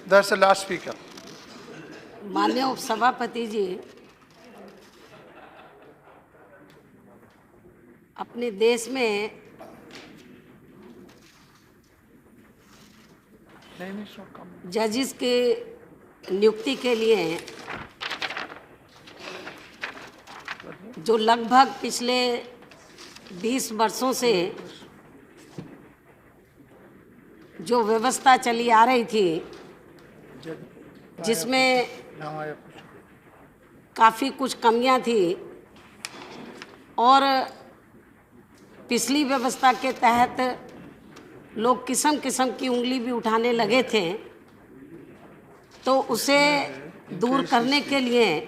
That's the last speaker. माननीय उपसभापति जी, अपने देश में जजेस की नियुक्ति के लिए जो लगभग पिछले 20 वर्षों से जो व्यवस्था चली आ रही थी, जिसमें काफ़ी कुछ कमियां थी और पिछली व्यवस्था के तहत लोग किस्म किस्म की उंगली भी उठाने लगे थे, तो उसे दूर करने के लिए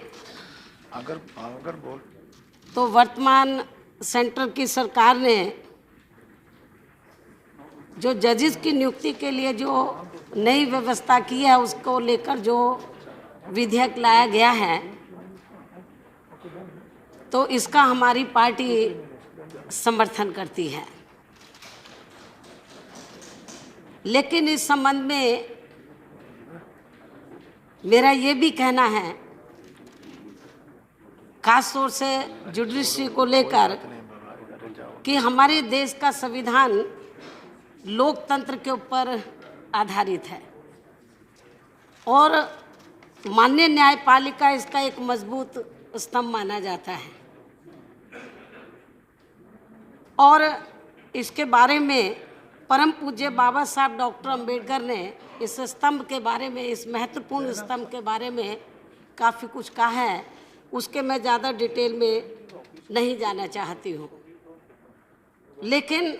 तो वर्तमान सेंटर की सरकार ने जो जजेस की नियुक्ति के लिए जो नई व्यवस्था की है, उसको लेकर जो विधेयक लाया गया है, तो इसका हमारी पार्टी समर्थन करती है। लेकिन इस संबंध में मेरा ये भी कहना है, खास तौर से जुडिशरी को लेकर, कि हमारे देश का संविधान लोकतंत्र के ऊपर आधारित है और माननीय न्यायपालिका इसका एक मजबूत स्तंभ माना जाता है। और इसके बारे में परम पूज्य बाबा साहब डॉक्टर अंबेडकर ने इस स्तंभ के बारे में, इस महत्वपूर्ण स्तंभ के बारे में काफ़ी कुछ कहा है। उसके मैं ज़्यादा डिटेल में नहीं जाना चाहती हूँ, लेकिन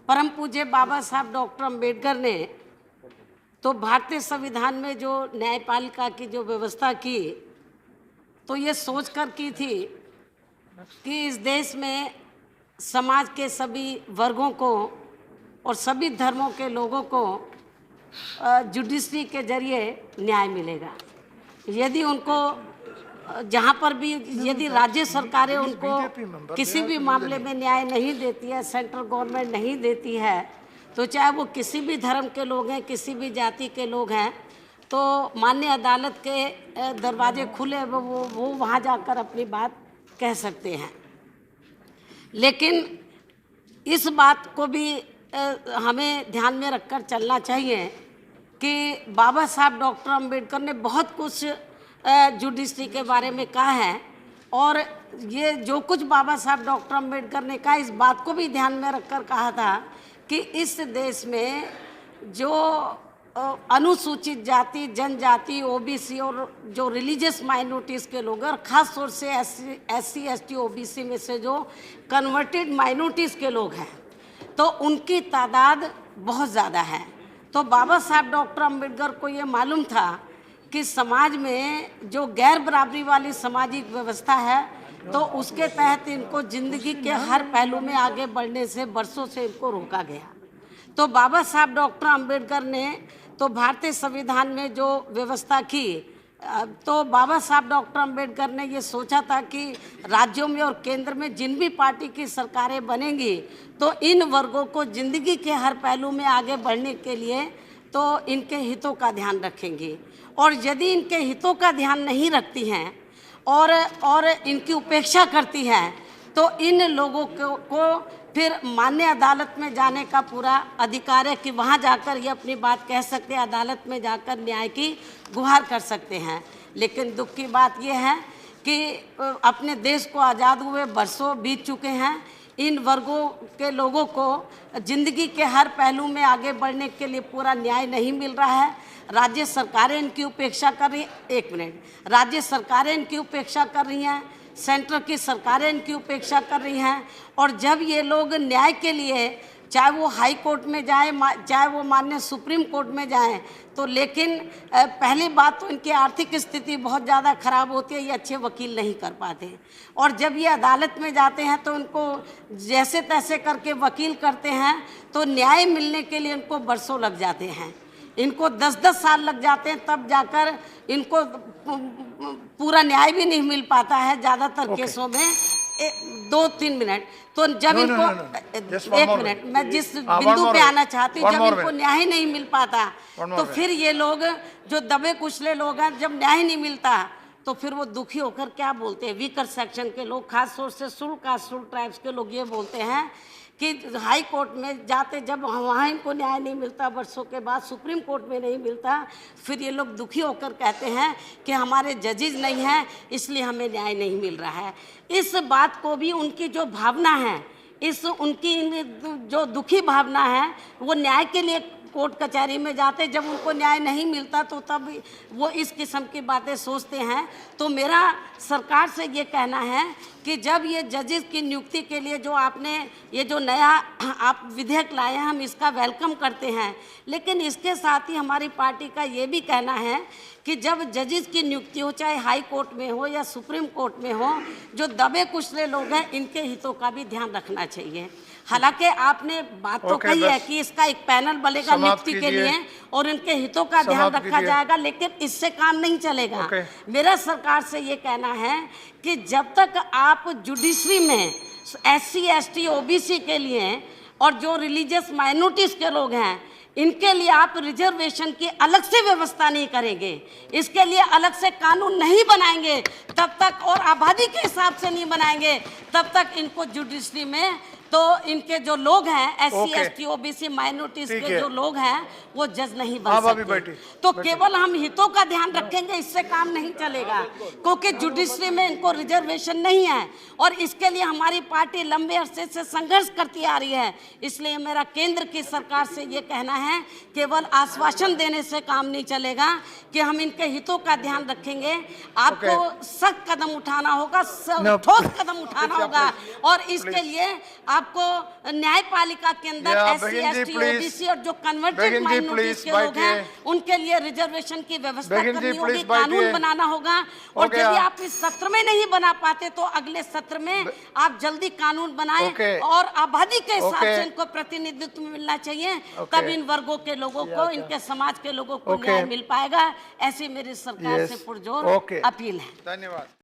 परम पूज्य बाबा साहब डॉक्टर अंबेडकर ने तो भारतीय संविधान में जो न्यायपालिका की जो व्यवस्था की, तो ये सोचकर की थी कि इस देश में समाज के सभी वर्गों को और सभी धर्मों के लोगों को जुडिशरी के जरिए न्याय मिलेगा। यदि उनको जहाँ पर भी, यदि राज्य सरकारें उनको किसी भी मामले में न्याय नहीं देती है, सेंट्रल गवर्नमेंट नहीं देती है, तो चाहे वो किसी भी धर्म के लोग हैं, किसी भी जाति के लोग हैं, तो माननीय अदालत के दरवाजे खुले, वो वहाँ जाकर अपनी बात कह सकते हैं। लेकिन इस बात को भी हमें ध्यान में रखकर चलना चाहिए कि बाबा साहब डॉक्टर अंबेडकर ने बहुत कुछ जुडिशरी के बारे में कहा है, और ये जो कुछ बाबा साहब डॉक्टर अंबेडकर ने कहा, इस बात को भी ध्यान में रखकर कहा था कि इस देश में जो अनुसूचित जाति, जनजाति, ओबीसी और जो रिलीजियस माइनॉरिटीज़ के लोग हैं, और ख़ास तौर से एससी, एसटी, ओबीसी में से जो कन्वर्टेड माइनॉरिटीज़ के लोग हैं, तो उनकी तादाद बहुत ज़्यादा है। तो बाबा साहब डॉक्टर अंबेडकर को ये मालूम था कि समाज में जो गैर बराबरी वाली सामाजिक व्यवस्था है, तो उसके तहत इनको ज़िंदगी के हर पहलू में आगे बढ़ने से वर्षों से इनको रोका गया। तो बाबा साहब डॉक्टर अंबेडकर ने तो भारतीय संविधान में जो व्यवस्था की, तो बाबा साहब डॉक्टर अंबेडकर ने ये सोचा था कि राज्यों में और केंद्र में जिन भी पार्टी की सरकारें बनेंगी, तो इन वर्गों को ज़िंदगी के हर पहलू में आगे बढ़ने के लिए तो इनके हितों का ध्यान रखेंगी, और यदि इनके हितों का ध्यान नहीं रखती हैं और इनकी उपेक्षा करती हैं, तो इन लोगों को फिर मान्य अदालत में जाने का पूरा अधिकार है कि वहाँ जाकर ये अपनी बात कह सकते हैं, अदालत में जाकर न्याय की गुहार कर सकते हैं। लेकिन दुख की बात ये है कि अपने देश को आज़ाद हुए वर्षों बीत चुके हैं, इन वर्गों के लोगों को ज़िंदगी के हर पहलू में आगे बढ़ने के लिए पूरा न्याय नहीं मिल रहा है। राज्य सरकारें इनकी उपेक्षा कर रही, एक मिनट, राज्य सरकारें इनकी उपेक्षा कर रही हैं, सेंटर की सरकारें इनकी उपेक्षा कर रही हैं, और जब ये लोग न्याय के लिए, चाहे वो हाई कोर्ट में जाएं, चाहे वो माननीय सुप्रीम कोर्ट में जाएं, तो लेकिन पहली बात तो इनकी आर्थिक स्थिति बहुत ज़्यादा ख़राब होती है, ये अच्छे वकील नहीं कर पाते, और जब ये अदालत में जाते हैं तो इनको जैसे तैसे करके वकील करते हैं, तो न्याय मिलने के लिए इनको बरसों लग जाते हैं, इनको 10-10 साल लग जाते हैं, तब जाकर इनको पूरा न्याय भी नहीं मिल पाता है। ज़्यादातर केसों में 2-3 मिनट तो जब No, no, इनको no, no. Just one एक more मिनट minute. मैं जिस one बिंदु more पे minute. आना चाहती हूँ, One जब more इनको minute. न्याय नहीं मिल पाता One more तो minute. फिर ये लोग जो दबे कुचले लोग हैं, जब न्याय नहीं मिलता तो फिर वो दुखी होकर क्या बोलते हैं, वीकर सेक्शन के लोग, खास तौर से सुल कास्ट सुल ट्राइब्स के लोग ये बोलते हैं कि हाई कोर्ट में जाते जब वहाँ इनको न्याय नहीं मिलता, वर्षों के बाद सुप्रीम कोर्ट में नहीं मिलता, फिर ये लोग दुखी होकर कहते हैं कि हमारे जजेज नहीं हैं इसलिए हमें न्याय नहीं मिल रहा है। इस बात को भी उनकी जो भावना है, इस उनकी जो दुखी भावना है, वो न्याय के लिए कोर्ट कचहरी में जाते, जब उनको न्याय नहीं मिलता तो तब वो इस किस्म की बातें सोचते हैं। तो मेरा सरकार से ये कहना है कि जब ये जजेस की नियुक्ति के लिए जो आपने ये जो नया आप विधेयक लाए हैं, हम इसका वेलकम करते हैं, लेकिन इसके साथ ही हमारी पार्टी का ये भी कहना है कि जब जजेस की नियुक्ति हो, चाहे हाई कोर्ट में हो या सुप्रीम कोर्ट में हो, जो दबे कुचले लोग हैं इनके हितों का भी ध्यान रखना चाहिए। हालांकि आपने बात तो कही है कि इसका एक पैनल बनेगा नियुक्ति के लिए और इनके हितों का ध्यान रखा जाएगा, लेकिन इससे काम नहीं चलेगा। मेरा सरकार से ये कहना है कि जब तक आप जुडिशरी में SC ST OBC के लिए और जो रिलीजियस माइनॉरिटीज के लोग हैं इनके लिए आप रिजर्वेशन की अलग से व्यवस्था नहीं करेंगे, इसके लिए अलग से कानून नहीं बनाएंगे तब तक, और आबादी के हिसाब से नहीं बनाएंगे तब तक इनको जुडिशरी में तो इनके जो लोग हैं SC ST OBC माइनॉरिटीज के जो लोग हैं वो जज नहीं बन सकते। तो केवल हम हितों का ध्यान रखेंगे इससे काम नहीं चलेगा, क्योंकि जुडिशरी में इनको रिजर्वेशन नहीं है और इसके लिए हमारी पार्टी लंबे अरसे से संघर्ष करती आ रही है। इसलिए मेरा केंद्र की सरकार से ये कहना है, केवल आश्वासन देने से काम नहीं चलेगा कि हम इनके हितों का ध्यान रखेंगे। आपको सख्त कदम उठाना होगा, ठोस कदम उठाना होगा और इसके लिए आपको न्यायपालिका के अंदर SC ST OBC और जो कन्वर्टेड माइनॉरिटीज के लोग हैं उनके लिए रिजर्वेशन की व्यवस्था करनी होगी, कानून बनाना होगा। और यदि आप इस सत्र में नहीं बना पाते तो अगले सत्र में आप जल्दी कानून बनाएं और आबादी के हिसाब से इनको प्रतिनिधित्व मिलना चाहिए, तब इन वर्गों के लोगों को, इनके समाज के लोगों को न्याय मिल पाएगा। ऐसी मेरी सरकार से पुरजोर अपील है। धन्यवाद।